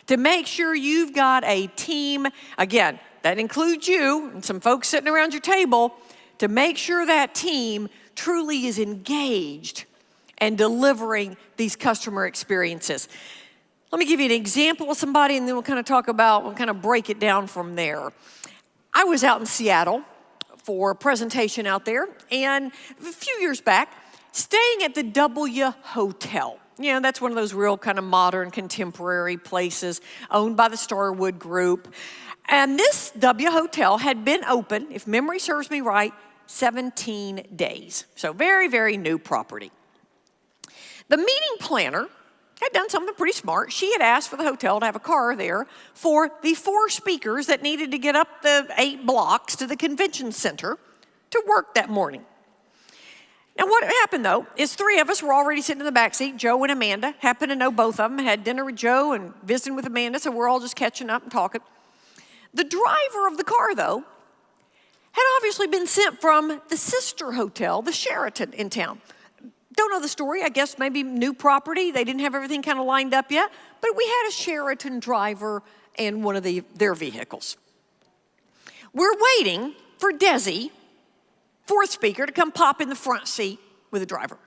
to make sure you've got a team, again, that includes you and some folks sitting around your table, to make sure that team truly is engaged and delivering these customer experiences. Let me give you an example of somebody, and then we'll kind of break it down from there. I was out in Seattle for a presentation out there, and a few years back, staying at the W Hotel. You know, that's one of those real kind of modern, contemporary places owned by the Starwood Group. And this W Hotel had been open, if memory serves me right, 17 days. So very, very new property. The meeting planner had done something pretty smart. She had asked for the hotel to have a car there for the 4 speakers that needed to get up the 8 blocks to the convention center to work that morning. Now what happened though, is 3 of us were already sitting in the back seat. Joe and Amanda, happened to know both of them, had dinner with Joe and visiting with Amanda, so we're all just catching up and talking. The driver of the car though, had obviously been sent from the sister hotel, the Sheraton in town. Don't know the story, I guess maybe new property. They didn't have everything kind of lined up yet, but we had a Sheraton driver and one of their vehicles. We're waiting for Desi, 4th speaker, to come pop in the front seat with the driver.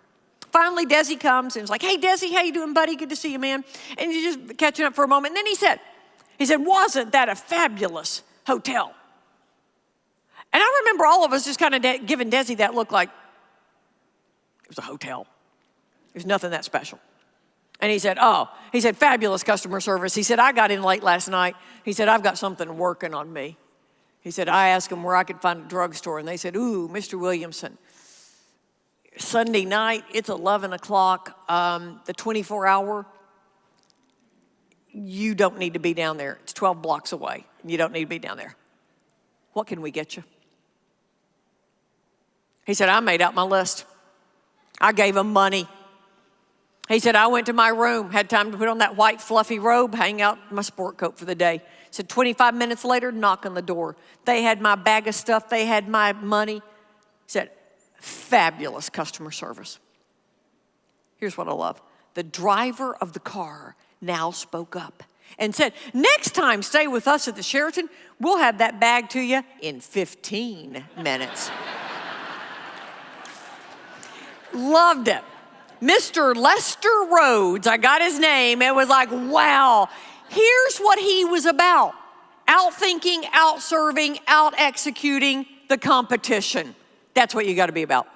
Finally, Desi comes and is like, hey, Desi, how you doing, buddy? Good to see you, man. And you're just catching up for a moment. And then he said, wasn't that a fabulous hotel? And I remember all of us just kind of giving Desi that look like, it was a hotel. There's nothing that special. And he said, fabulous customer service. He said, I got in late last night. He said, I've got something working on me. He said, I asked him where I could find a drugstore, and they said, ooh, Mr. Williamson, Sunday night, it's 11 o'clock, the 24-hour, you don't need to be down there. It's 12 blocks away. You don't need to be down there. What can we get you? He said, I made out my list. I gave him money. He said, I went to my room, had time to put on that white fluffy robe, hang out my sport coat for the day. He said, 25 minutes later, knock on the door. They had my bag of stuff. They had my money. He said, fabulous customer service. Here's what I love. The driver of the car now spoke up and said, next time, stay with us at the Sheraton. We'll have that bag to you in 15 minutes. Loved it. Mr. Lester Rhodes, I got his name. It was like, wow, here's what he was about. Outthinking, outserving, out-executing the competition. That's what you got to be about.